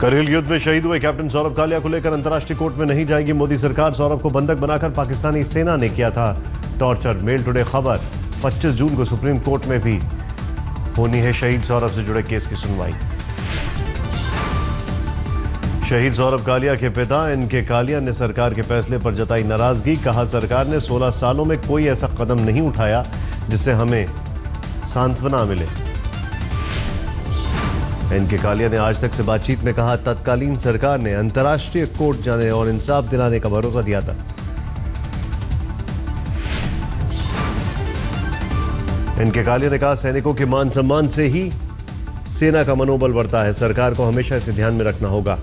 करगिल युद्ध में शहीद हुए कैप्टन सौरभ कालिया को लेकर अंतर्राष्ट्रीय कोर्ट में नहीं जाएगी मोदी सरकार। सौरभ को बंधक बनाकर पाकिस्तानी सेना ने किया था टॉर्चर। मेल टुडे खबर। 25 जून को सुप्रीम कोर्ट में भी होनी है शहीद सौरभ से जुड़े केस की सुनवाई। शहीद सौरभ कालिया के पिता एनके कालिया ने सरकार के फैसले पर जताई नाराजगी। कहा, सरकार ने 16 सालों में कोई ऐसा कदम नहीं उठाया जिससे हमें सांत्वना मिले। एनके कालिया ने आज तक से बातचीत में कहा, तत्कालीन सरकार ने अंतर्राष्ट्रीय कोर्ट जाने और इंसाफ दिलाने का भरोसा दिया था। एनके कालिया ने कहा, सैनिकों के मान सम्मान से ही सेना का मनोबल बढ़ता है। सरकार को हमेशा इसे ध्यान में रखना होगा।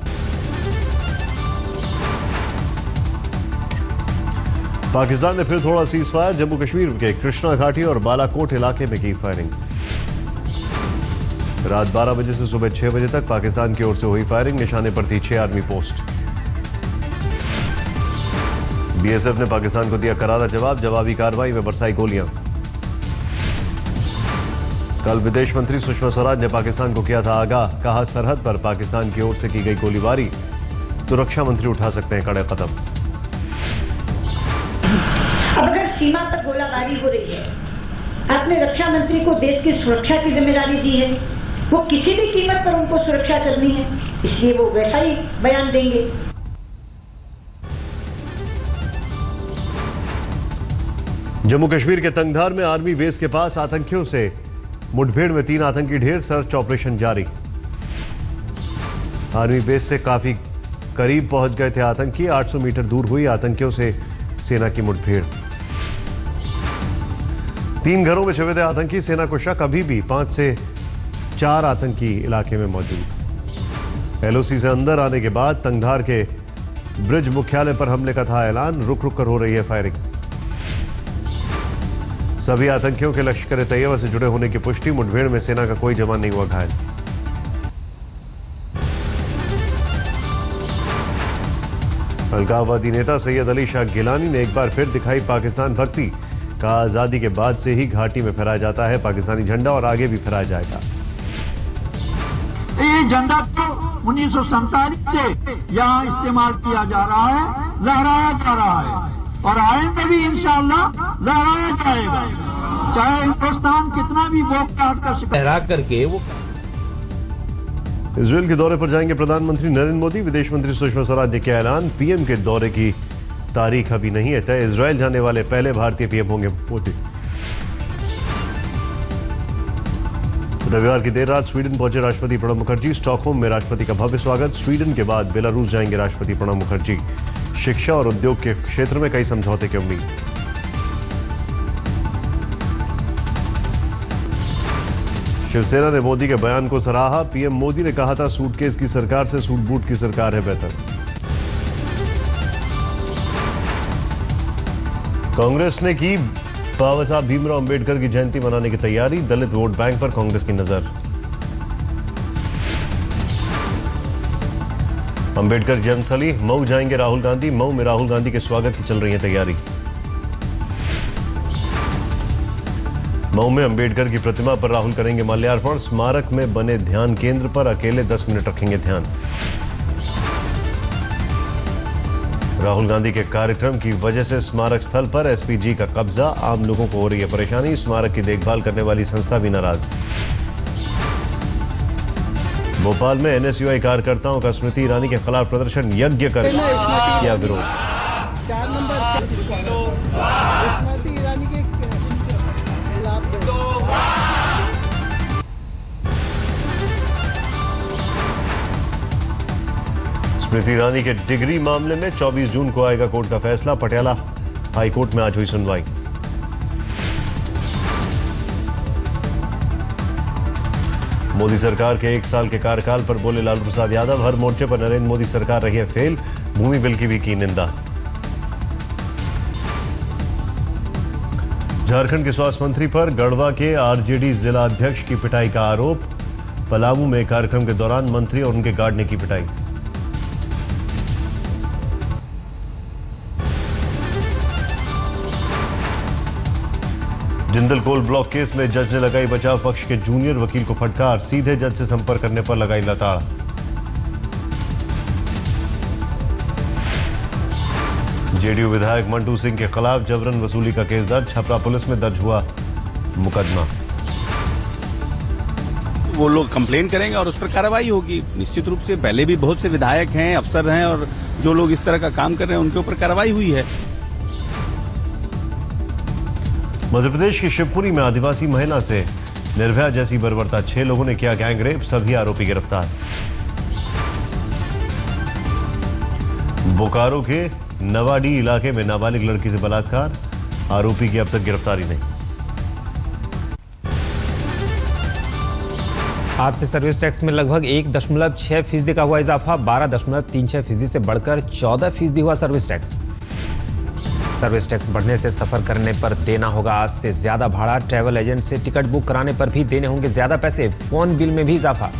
पाकिस्तान ने फिर थोड़ा सीज फायर। जम्मू कश्मीर के कृष्णा घाटी और बालाकोट इलाके में की फायरिंग। रात 12 बजे से सुबह 6 बजे तक पाकिस्तान की ओर से हुई फायरिंग। निशाने पर थी 6 आर्मी पोस्ट। बीएसएफ ने पाकिस्तान को दिया करारा जवाब। जवाबी कार्रवाई में बरसाई गोलियां। कल विदेश मंत्री सुषमा स्वराज ने पाकिस्तान को किया था आगाह। कहा, सरहद पर पाकिस्तान की ओर से की गई गोलीबारी तो रक्षा मंत्री उठा सकते हैं कड़े कदम। अब अगर सीमा पर गोलाबारी हो रही है, आपने रक्षा मंत्री को देश की सुरक्षा की जिम्मेदारी दी है, वो किसी भी कीमत पर उनको सुरक्षा करनी है, इसलिए वो वैसा ही बयान देंगे। जम्मू कश्मीर के तंगधार में आर्मी बेस के पास आतंकियों से मुठभेड़ में 3 आतंकी ढेर। सर्च ऑपरेशन जारी। आर्मी बेस से काफी करीब पहुंच गए थे आतंकी। 800 मीटर दूर हुई आतंकियों से सेना की मुठभेड़। 3 घरों में छिपे थे आतंकी। सेना को शक अभी भी 5 से 4 आतंकी इलाके में मौजूद। एलओसी से अंदर आने के बाद तंगधार के ब्रिज मुख्यालय पर हमले का था ऐलान। रुक रुक कर हो रही है फायरिंग। सभी आतंकियों के लश्कर तैयबा से जुड़े होने की पुष्टि। मुठभेड़ में सेना का कोई जवान नहीं हुआ घायल। अलगाववादी नेता सैयद अली शाह गिलानी ने एक बार फिर दिखाई पाकिस्तान भक्ति। कहा, आजादी के बाद से ही घाटी में फहराया जाता है पाकिस्तानी झंडा और आगे भी फहराया जाएगा। ये झंडा तो 1947 से यहाँ इस्तेमाल किया जा रहा है, लहराया जा रहा है और आइंदा भी इंशाअल्लाह लहराया जाएगा। चाहे हिंदुस्तान कितना भी वोट काट कर लहरा करके वो। इजराइल के दौरे पर जाएंगे प्रधानमंत्री नरेंद्र मोदी। विदेश मंत्री सुषमा स्वराज ने किया ऐलान। पीएम के दौरे की तारीख अभी नहीं है तय। इजराइल जाने वाले पहले भारतीय पीएम होंगे मोदी। रविवार की देर रात स्वीडन पहुंचे राष्ट्रपति प्रणब मुखर्जी। स्टॉकहोम में राष्ट्रपति का भव्य स्वागत। स्वीडन के बाद बेलारूस जाएंगे राष्ट्रपति प्रणब मुखर्जी। शिक्षा और उद्योग के क्षेत्र में कई समझौते की उम्मीद। शिवसेना ने मोदी के बयान को सराहा। पीएम मोदी ने कहा था, सूटकेस की सरकार से सूट बूट की सरकार है बेहतर। कांग्रेस ने की बाबा साहब भीमराव अंबेडकर की जयंती मनाने की तैयारी। दलित वोट बैंक पर कांग्रेस की नजर। अंबेडकर जन्मस्थली मऊ जाएंगे राहुल गांधी। मऊ में राहुल गांधी के स्वागत की चल रही है तैयारी। मऊ में अंबेडकर की प्रतिमा पर राहुल करेंगे माल्यार्पण। स्मारक में बने ध्यान केंद्र पर अकेले 10 मिनट रखेंगे ध्यान। राहुल गांधी के कार्यक्रम की वजह से स्मारक स्थल पर एसपीजी का कब्जा। आम लोगों को हो रही है परेशानी। स्मारक की देखभाल करने वाली संस्था भी नाराज। भोपाल में एनएसयूआई कार्यकर्ताओं का स्मृति ईरानी के खिलाफ प्रदर्शन। यज्ञ कर किया विरोध। स्मृति ईरानी के डिग्री मामले में 24 जून को आएगा कोर्ट का फैसला। पटियाला हाई कोर्ट में आज हुई सुनवाई। मोदी सरकार के 1 साल के कार्यकाल पर बोले लालू प्रसाद यादव। हर मोर्चे पर नरेंद्र मोदी सरकार रही है फेल। भूमि बिल की भी की निंदा। झारखंड के स्वास्थ्य मंत्री पर गढ़वा के आरजेडी जिला अध्यक्ष की पिटाई का आरोप। पलामू में कार्यक्रम के दौरान मंत्री और उनके गार्ड ने की पिटाई। जिंदल कोल ब्लॉक केस में जज ने लगाई बचाव पक्ष के जूनियर वकील को फटकार। सीधे जज से संपर्क करने पर लगाई लताड़। जेडीयू विधायक मंटू सिंह के खिलाफ जबरन वसूली का केस दर्ज, छपरा पुलिस में दर्ज हुआ मुकदमा। वो लोग कंप्लेन करेंगे और उस पर कार्रवाई होगी। निश्चित रूप से पहले भी बहुत से विधायक हैं, अफसर हैं और जो लोग इस तरह का काम कर रहे हैं उनके ऊपर कार्रवाई हुई है। मध्य प्रदेश की शिवपुरी में आदिवासी महिला से निर्भया जैसी बर्बरता, 6 लोगों ने किया गैंग रेप, सभी आरोपी गिरफ्तार। बोकारो के नवाडी इलाके में नाबालिग लड़की से बलात्कार, आरोपी की अब तक गिरफ्तारी नहीं। आज से सर्विस टैक्स में लगभग 1.6% का हुआ इजाफा, 12.36% से बढ़कर 14% हुआ सर्विस टैक्स। सर्विस टैक्स बढ़ने से सफर करने पर देना होगा आज से ज्यादा भाड़ा, ट्रैवल एजेंट से टिकट बुक कराने पर भी देने होंगे ज्यादा पैसे, फोन बिल में भी इजाफा।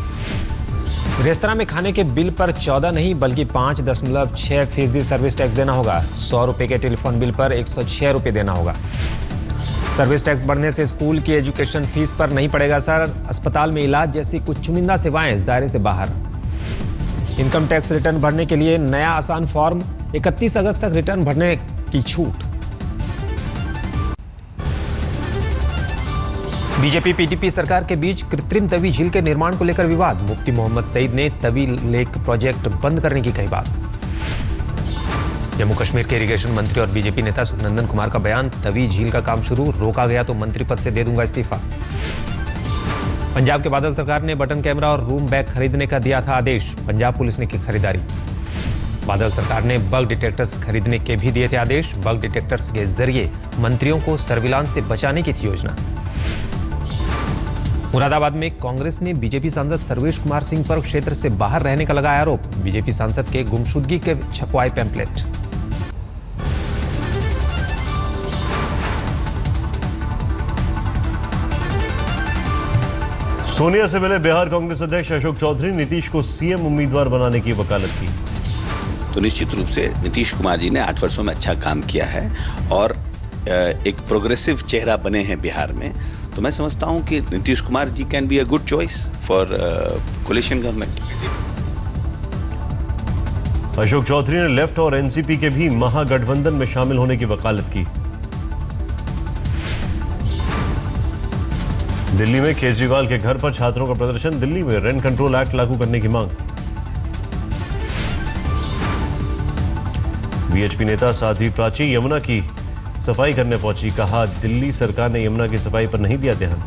रेस्तरां में खाने के बिल पर 14 नहीं बल्कि 5.6% सर्विस टैक्स देना होगा। 100 रुपए के टेलीफोन बिल पर 106 रुपए देना होगा। सर्विस टैक्स बढ़ने से स्कूल की एजुकेशन फीस पर नहीं पड़ेगा असर, अस्पताल में इलाज जैसी कुछ चुनिंदा सेवाएं इस दायरे से बाहर। इनकम टैक्स रिटर्न भरने के लिए नया आसान फॉर्म, 31 अगस्त तक रिटर्न भरने की छूट। बीजेपी पीडीपी सरकार के बीच कृत्रिम तवी झील के निर्माण को लेकर विवाद, मुफ्ती मोहम्मद सईद ने तवी लेक प्रोजेक्ट बंद करने की कही बात। जम्मू कश्मीर के इरिगेशन मंत्री और बीजेपी नेता सुखनंदन कुमार का बयान, तवी झील का काम शुरू, रोका गया तो मंत्री पद से दे दूंगा इस्तीफा। पंजाब के बादल सरकार ने बटन कैमरा और रूम बैग खरीदने का दिया था आदेश, पंजाब पुलिस ने की खरीदारी। बादल सरकार ने बग डिटेक्टर्स खरीदने के भी दिए थे आदेश, बग डिटेक्टर्स के जरिए मंत्रियों को सर्विलांस से बचाने की थी योजना। मुरादाबाद में कांग्रेस ने बीजेपी सांसद सर्वेश कुमार सिंह पर क्षेत्र से बाहर रहने का लगाया आरोप, बीजेपी सांसद के गुमशुदगी के छपवाए पैम्पलेट। सोनिया से मिले बिहार कांग्रेस अध्यक्ष अशोक चौधरी, नीतीश को सीएम उम्मीदवार बनाने की वकालत की। तो निश्चित रूप से नीतीश कुमार जी ने 8 वर्षों में अच्छा काम किया है और एक प्रोग्रेसिव चेहरा बने हैं बिहार में, तो मैं समझता हूं कि Nitish Kumar ji can be a good choice for coalition government. Ashok Choudhary ने लेफ्ट और एनसीपी के भी महागठबंधन में शामिल होने की वकालत की। दिल्ली में केजरीवाल के घर पर छात्रों का प्रदर्शन, दिल्ली में रेंट कंट्रोल एक्ट लागू करने की मांग। बीएचपी नेता साध्वी प्राची यमुना की सफाई करने पहुंची, कहा दिल्ली सरकार ने यमुना की सफाई पर नहीं दिया ध्यान।